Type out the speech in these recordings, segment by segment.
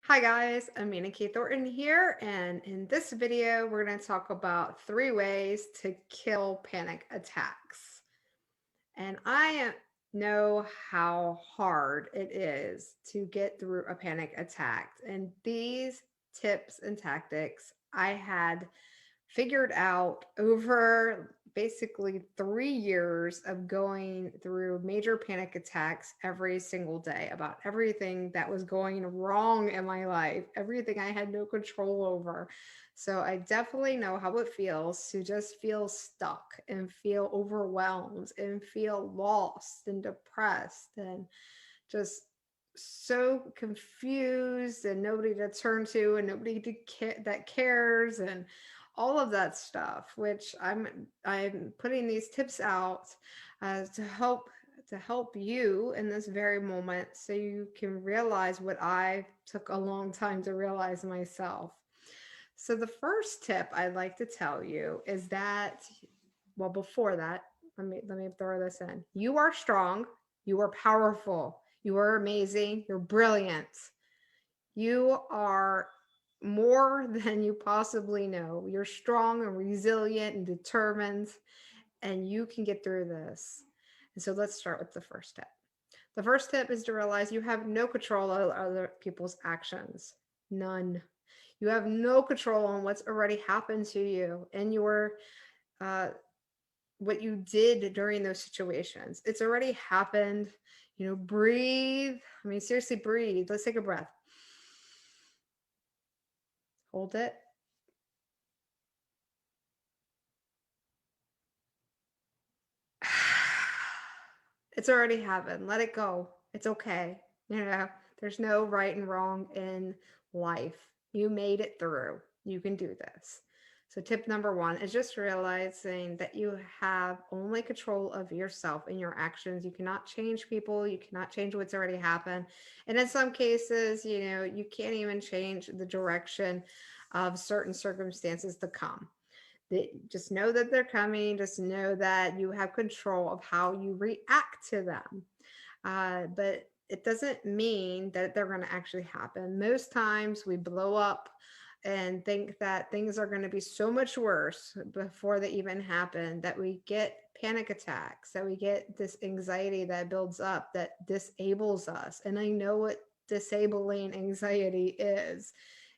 Hi guys, Amina K. Thornton here, and in this video, we're going to talk about 3 ways to kill panic attacks. And know how hard it is to get through a panic attack. And these tips and tactics I had figured out over basically 3 years of going through major panic attacks every single day about everything that was going wrong in my life, everything I had no control over. So I definitely know how it feels to just feel stuck and feel overwhelmed and feel lost and depressed and just so confused and nobody to turn to and nobody that cares and all of that stuff, which I'm putting these tips out to help you in this very moment so you can realize what I took a long time to realize myself. So the first tip I'd like to tell you is that, well, before that, let me throw this in. You are strong, you are powerful, you are amazing, you're brilliant. You are more than you possibly know. You're strong and resilient and determined, and you can get through this. And so let's start with the first tip. The first tip is to realize you have no control over other people's actions. None. You have no control on what's already happened to you and uh, what you did during those situations. It's already happened. Breathe. I mean, seriously, breathe. Let's take a breath. Hold it. It's already happened. Let it go. It's okay. There's no right and wrong in life. You made it through. You can do this. So, tip number one is just realizing that you have only control of yourself and your actions. You cannot change people. You cannot change what's already happened. And in some cases, you can't even change the direction of certain circumstances to come. Just know that they're coming. Just know that you have control of how you react to them. But it doesn't mean that they're going to actually happen. Most times we blow up and think that things are going to be so much worse before they even happen, that we get panic attacks, that we get this anxiety that builds up that disables us. And I know what disabling anxiety is.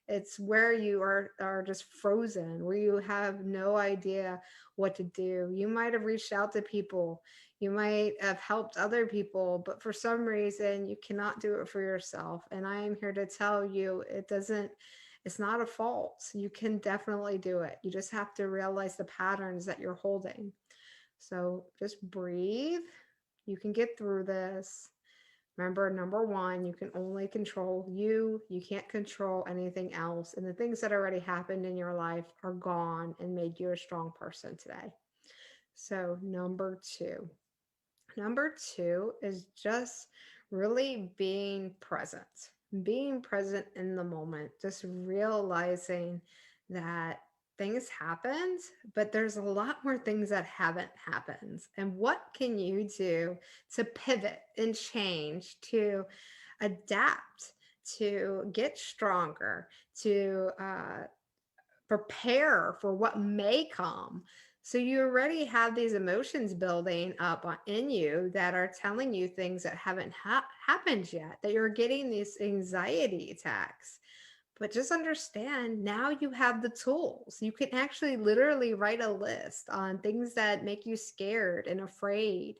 It's where you are just frozen, where you have no idea what to do. You might have reached out to people, you might have helped other people, but for some reason you cannot do it for yourself. And I am here to tell you it's not a fault. You can definitely do it. You just have to realize the patterns that you're holding. So just breathe. You can get through this. Remember, number one, you can only control you. You can't control anything else. And the things that already happened in your life are gone and made you a strong person today. So, number two is just really being present in the moment, just realizing that things happened, but there's a lot more things that haven't happened. And what can you do to pivot and change, to adapt, to get stronger, to prepare for what may come? So you already have these emotions building up in you that are telling you things that haven't happened yet, that you're getting these anxiety attacks. But just understand, now you have the tools. You can actually literally write a list on things that make you scared and afraid,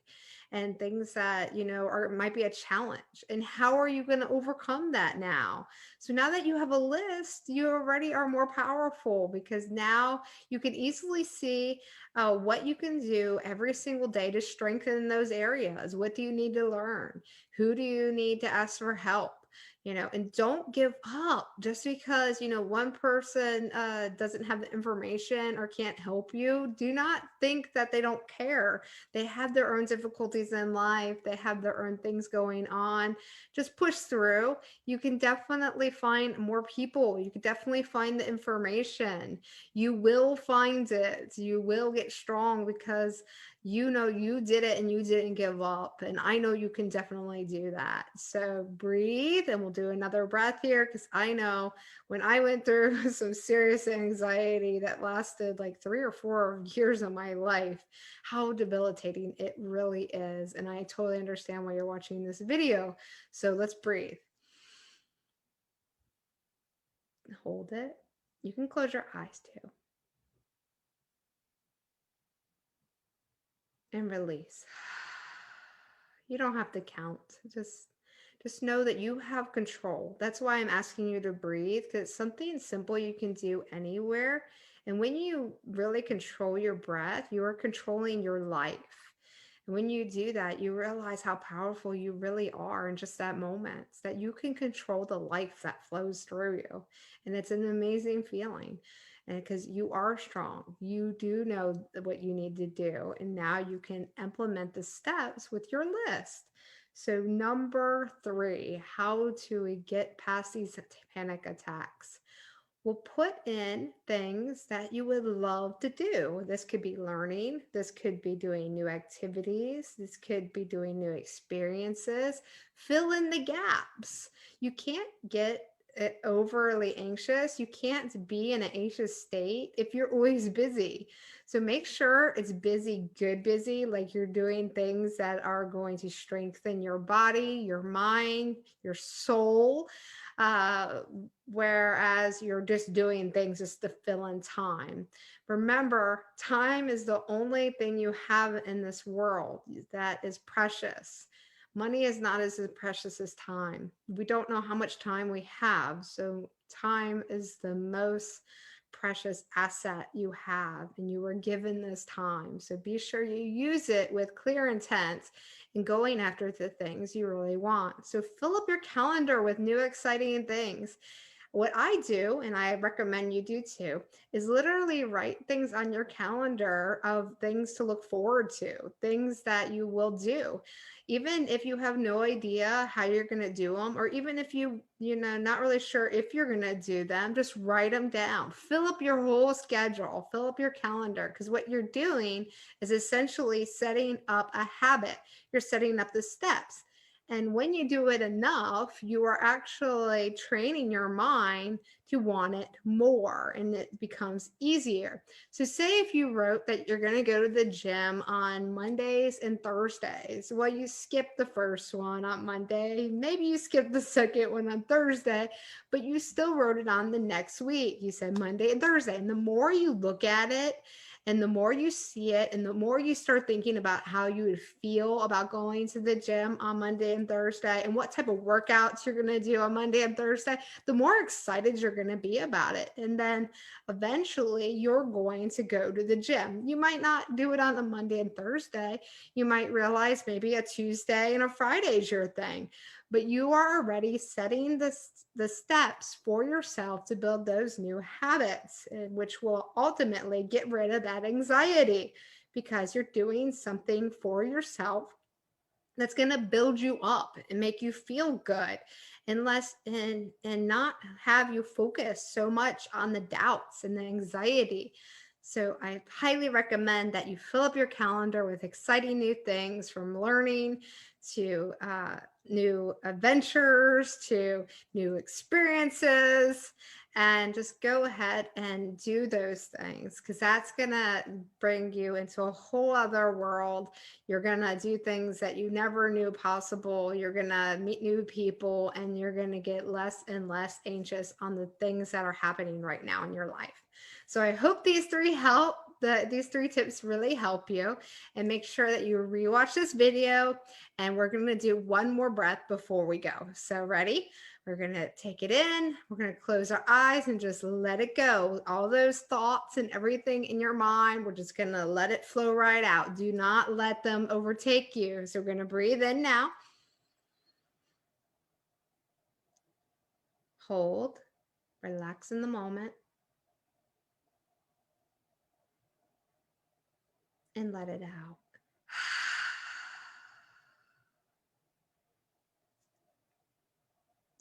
and things that, are might be a challenge. And how are you going to overcome that now? So now that you have a list, you already are more powerful, because now you can easily see what you can do every single day to strengthen those areas. What do you need to learn? Who do you need to ask for help? And don't give up just because, one person doesn't have the information or can't help you. Do not think that they don't care. They have their own difficulties in life, they have their own things going on. Just push through. You can definitely find more people. You can definitely find the information. You will find it. You will get strong, because You know you did it and you didn't give up. And I know you can definitely do that. So breathe, and we'll do another breath here, because I know when I went through some serious anxiety that lasted like 3 or 4 years of my life, how debilitating it really is. And I totally understand why you're watching this video. So let's breathe. Hold it. You can close your eyes too. And release. You don't have to count. Just know that you have control. That's why I'm asking you to breathe, because it's something simple you can do anywhere. And when you really control your breath, you are controlling your life. And when you do that, you realize how powerful you really are in just that moment, that you can control the life that flows through you. And it's an amazing feeling. And because you are strong, you do know what you need to do. And now you can implement the steps with your list. So, number 3, how to get past these panic attacks. We'll put in things that you would love to do. This could be learning, this could be doing new activities, this could be doing new experiences. Fill in the gaps. You can't get overly anxious. You can't be in an anxious state if you're always busy. So make sure it's busy, good busy, like you're doing things that are going to strengthen your body, your mind, your soul. Uh, Whereas you're just doing things just to fill in time. Remember, time is the only thing you have in this world that is precious. Money is not as precious as time. We don't know how much time we have, so time is the most precious asset you have, and you were given this time. So be sure you use it with clear intent and going after the things you really want. So fill up your calendar with new exciting things. What I do, and I recommend you do too, is literally write things on your calendar of things to look forward to, things that you will do. Even if you have no idea how you're going to do them, or even if not really sure if you're going to do them, just write them down. Fill up your whole schedule, fill up your calendar, because what you're doing is essentially setting up a habit. You're setting up the steps. And when you do it enough, you are actually training your mind to want it more, and it becomes easier. So, say if you wrote that you're going to go to the gym on Mondays and Thursdays, well, you skip the first one on Monday, maybe you skip the second one on Thursday, but you still wrote it on the next week. You said Monday and Thursday. And the more you look at it, and the more you see it, and the more you start thinking about how you would feel about going to the gym on Monday and Thursday, and what type of workouts you're going to do on Monday and Thursday, the more excited you're going to be about it. And then eventually you're going to go to the gym. You might not do it on a Monday and Thursday. You might realize maybe a Tuesday and a Friday is your thing, but you are already setting the steps for yourself to build those new habits, which will ultimately get rid of that anxiety, because you're doing something for yourself that's going to build you up and make you feel good, and not have you focus so much on the doubts and the anxiety. So I highly recommend that you fill up your calendar with exciting new things, from learning to new adventures to new experiences, and just go ahead and do those things, because that's going to bring you into a whole other world. You're going to do things that you never knew possible. You're going to meet new people, and you're going to get less and less anxious on the things that are happening right now in your life. So I hope these 3 help. These 3 tips really help you. And make sure that you rewatch this video, and we're going to do one more breath before we go. So ready? We're going to take it in. We're going to close our eyes and just let it go. All those thoughts and everything in your mind, we're just going to let it flow right out. Do not let them overtake you. So we're going to breathe in now. Hold. Relax in the moment. And let it out.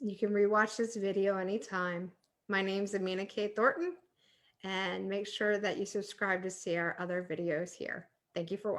You can rewatch this video anytime. My name's Amina K. Thornton, and make sure that you subscribe to see our other videos here. Thank you for watching.